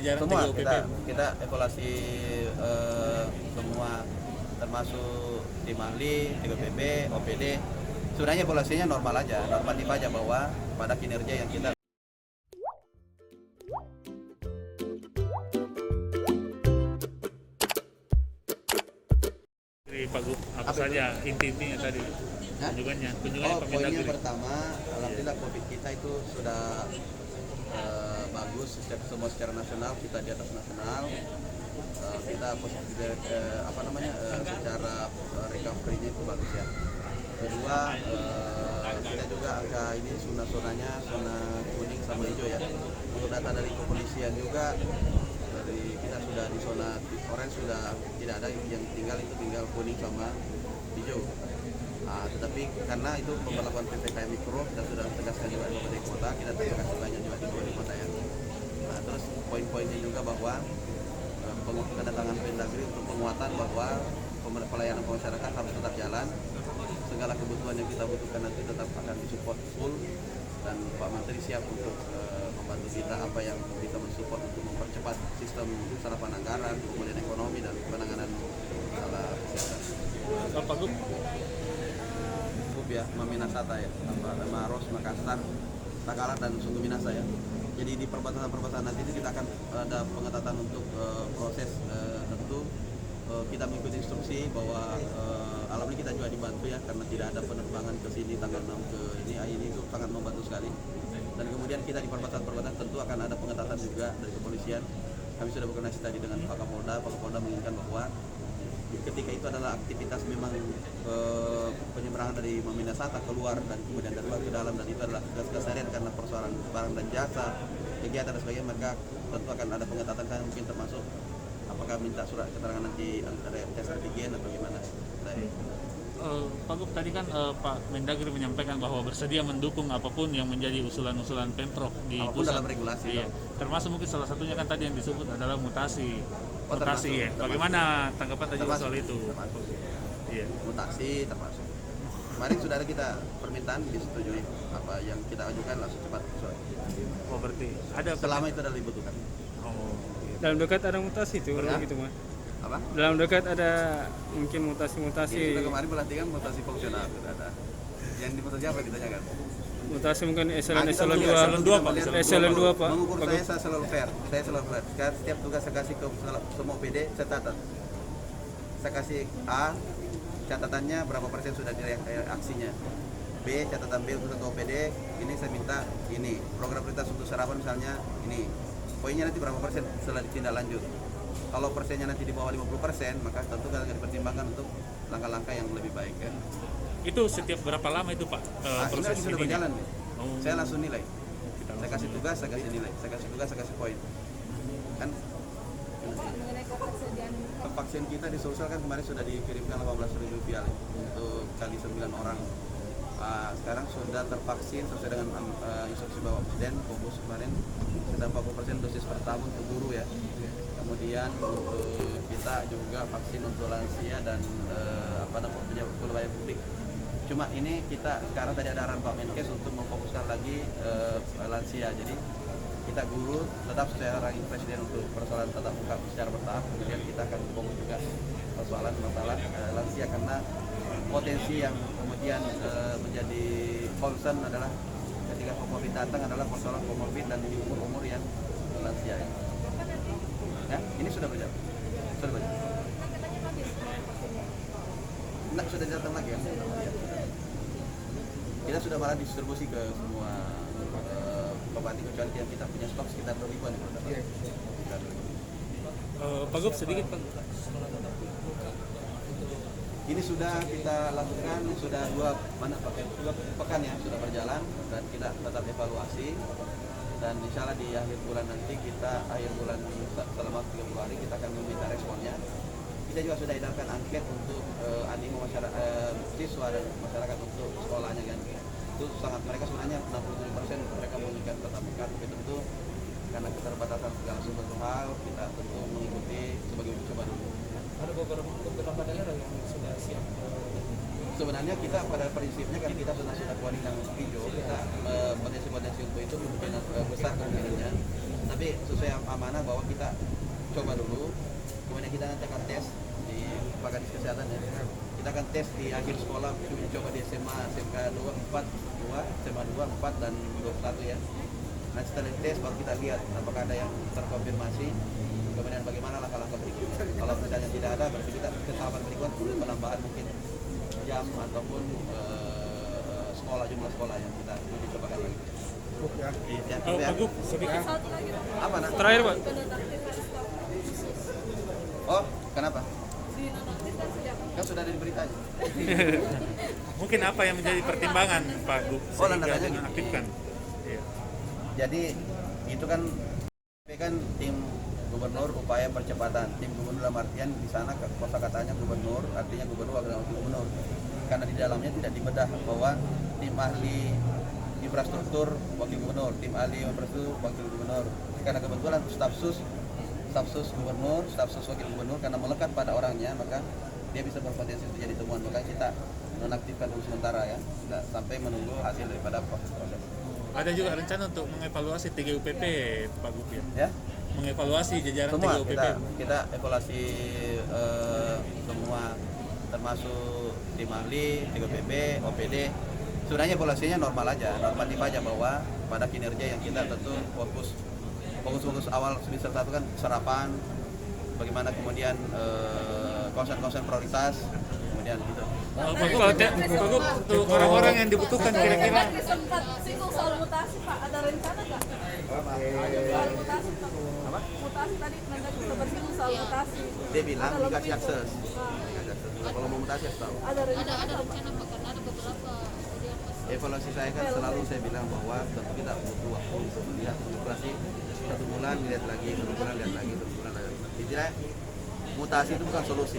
jajaran semua TGOPP. kita evaluasi semua, termasuk tim ahli, TGOPP, OPD. Sebenarnya evaluasinya normal aja, normatif aja bahwa pada kinerja yang kita Dari Pak Gub, apa saja inti-intinya tadi kunjungannya Pak poinnya Mendagri. pertama, alhamdulillah COVID kita itu sudah bagus semua secara nasional, kita di atas nasional. Kita positif secara recovery-nya itu bagus ya. Kedua, kita juga angka ini zona-zonanya zona kuning sama hijau ya. Untuk data dari kepolisian juga, dari kita sudah di zona orange sudah tidak ada, yang tinggal kuning sama hijau. Tetapi karena itu pemberlakuan PPKM Mikro, kita sudah tegaskan juga di Kabupaten Kota, kita tegaskan banyak juga di Kabupaten Kota ya. Terus poin-poinnya juga bahwa kedatangan Mendagri untuk penguatan bahwa pelayanan masyarakat harus tetap jalan, segala kebutuhan yang kita butuhkan nanti tetap akan disupport full, dan Pak Menteri siap untuk membantu kita apa yang bisa mensupport untuk mempercepat sistem serapan anggaran, kemudian ekonomi dan penanganan masalah kesehatan. Pak Gub, Ya, Maminasata ya, Maros, Makassar, Takalar dan Suku Minasa ya. Jadi di perbatasan nanti itu kita akan ada pengetatan untuk proses tentu kita mengikuti instruksi bahwa alhamdulillah kita juga dibantu ya, karena tidak ada penerbangan ke sini tanggal 6 ke ini itu sangat membantu sekali. Dan kemudian kita di perbatasan tentu akan ada pengetatan juga dari kepolisian. Kami sudah berkoordinasi tadi dengan Pak Kapolda menginginkan bahwa ketika itu adalah aktivitas memang penyeberangan dari Maminasata keluar dan kemudian dari luar ke dalam, dan itu adalah tugas keseharian karena persoalan barang dan jasa, kegiatan dan sebagainya, maka tentu akan ada pengetatan, kan mungkin termasuk apakah minta surat keterangan nanti antara tes antigen atau gimana. Pak Gub, tadi kan Pak Mendagri menyampaikan bahwa bersedia mendukung apapun yang menjadi usulan-usulan Pemprov di pusat dalam regulasi. Iya. Termasuk mungkin salah satunya kan tadi yang disebut adalah mutasi. Termasuk. Bagaimana tanggapan tadi soal itu? Iya. Mutasi termasuk. Kemarin sudah ada kita permintaan disetujui, apa yang kita ajukan langsung cepat sesuai. Oh, berarti ada selama itu adalah dibutuhkan. Oh. Dalam dekat ada mutasi itu gitu mah. Apa? Dalam dekat ada mungkin mutasi-mutasi. Kita kemarin perhatikan mutasi fungsional sudah ada. Yang dimutasi apa ditanyakan? Mutasi mungkin eselon 2 Pak. Mengukur saya selalu fair. Setiap tugas saya kasih ke semua PD saya catat. Saya kasih A, catatannya berapa persen sudah aksinya. B, catatan B untuk satu OPD, ini saya minta ini. Program prioritas untuk sarapan misalnya ini. Poinnya nanti berapa persen setelah ditindak lanjut. Kalau persennya nanti di bawah 50%, maka tentu akan dipertimbangkan untuk langkah-langkah yang lebih baik ya. Itu setiap berapa lama itu Pak proses ini sudah berjalan nih. Oh. Saya langsung nilai. Saya kasih tugas, saya kasih nilai. Saya kasih tugas, saya kasih poin. Kan mengenai ketersediaan vaksin kita di Sulsel kan kemarin sudah dikirimkan 18.000 vial untuk kali 9 orang. Sekarang sudah tervaksin sesuai dengan instruksi Bapak Presiden, fokus kemarin sudah 40% dosis per tahun untuk guru ya. Kemudian untuk kita juga vaksin untuk lansia dan pejabat pegawai publik. Cuma ini kita sekarang tadi ada arahan Pak Menkes untuk memfokuskan lagi lansia. Jadi kita guru tetap sesuai arahan Presiden untuk persoalan tatap muka secara bertahap. Kemudian kita akan fokus juga persoalan masalah lansia, karena potensi yang kemudian menjadi concern adalah ketika comorbid datang adalah persoalan comorbid dan di umur yang lansia ya. Ya, ini sudah berjalan. Sudah berjalan. Nah, sudah datang lagi ya. Kita sudah malah distribusi ke semua kabupaten, kecuali yang kita punya stok sekitar 2.000-an. Pak Gub, sedikit Pak. Ini sudah kita lakukan, sudah dua pekan ya sudah berjalan, dan kita tetap evaluasi, dan insya Allah di akhir bulan nanti akhir bulan selama 30 hari kita akan meminta responnya. Kita juga sudah edarkan angket untuk animo masyarakat, siswa dan masyarakat untuk sekolahnya kan. Itu sangat, mereka sebenarnya 67% mereka menginginkan tatap muka, tapi tentu karena keterbatasan segala sesuatu hal kita tentu mengikuti sebagai uji coba dulu. Ada beberapa daerah yang sudah siap. Sebenarnya kita pada prinsipnya kan kita sudah kuning dan hijau, kita potensi untuk itu kemungkinan besar kemungkinannya. Tapi Tapi sesuai amanah bahwa kita coba dulu, kemudian kita nanti akan tes di Pakadis Kesehatan ya. Kita akan tes di akhir sekolah, coba di SMA, SMK 2, 4, 2, SMA 2, 4, dan 21 ya. Nah setelah tes baru kita lihat apakah ada yang terkonfirmasi, kemudian bagaimana langkah-langkah berikutnya. Kalau misalnya tidak ada, berarti kita ke tahapan berikutnya perlu penambahan mungkin jam ataupun jumlah sekolah yang kita cobakan lagi. Ya, Oh, ya. Pak Gup, sedikit. Satu lagi dong. Apa nak? Terakhir Pak. Penonaktifan staf khusus. Oh, kenapa? Dinonaktifkan sejak Kan sudah ada di beritanya. Mungkin apa yang menjadi pertimbangan Pak Gup Oh, sehingga landasannya dinonaktifkan? Iya. Jadi itu kan tim gubernur upaya percepatan. Tim gubernur dalam artian di sana kosakatanya gubernur, artinya gubernur wakil gubernur. Karena di dalamnya tidak dibedah bahwa tim ahli infrastruktur wakil gubernur, tim ahli infrastruktur wakil gubernur. Karena kebetulan staf sus gubernur, staf sus wakil gubernur karena melekat pada orangnya, maka dia bisa berpotensi untuk jadi temuan. Maka kita nonaktifkan dulu sementara ya, sampai menunggu hasil daripada proses-proses. Ada juga rencana untuk mengevaluasi TGUPP Pak Gup Ya, ya? Mengevaluasi jajaran semua TGUPP. kita evaluasi semua, termasuk tim ahli, TGUPP, OPD. Sebenarnya evaluasinya normal aja, normatif aja bahwa pada kinerja yang kita tentu fokus awal semester 1 kan serapan, bagaimana kemudian konsen-konsen prioritas, kemudian gitu. Pak Gup, untuk orang-orang yang dibutuhkan kira-kira Tadi sempat singgung soal mutasi Pak, ada rencana nggak? Soal mutasi Pak. Apa? Mutasi tadi Mendagri sempat singgung soal mutasi. Dia bilang Ada dikasih lebih, akses. Nah, Kalau mau mutasi harus tahu. ada rencana ada Pak. rencana Pak, karena ada beberapa kemudian Evaluasi saya kan selalu saya bilang bahwa tentu kita butuh waktu untuk melihat evaluasi 1 bulan, lihat lagi 1 bulan, lihat lagi 1 bulan. Intinya mutasi itu bukan solusi.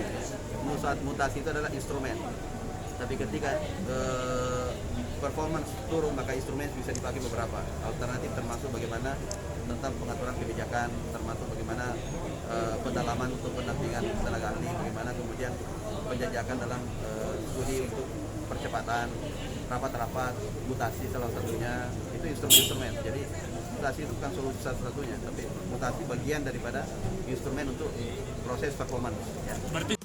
Mutasi itu adalah instrumen. Tapi ketika performance turun, maka instrumen bisa dipakai beberapa alternatif, termasuk bagaimana tentang pengaturan kebijakan, termasuk bagaimana pendalaman untuk pendampingan tenaga ahli, bagaimana kemudian penjajakan dalam studi untuk percepatan rapat-rapat, mutasi salah satunya, itu instrumen-instrumen. Jadi mutasi itu bukan solusi satu-satunya, tapi mutasi bagian daripada instrumen untuk proses performance. Ya. berarti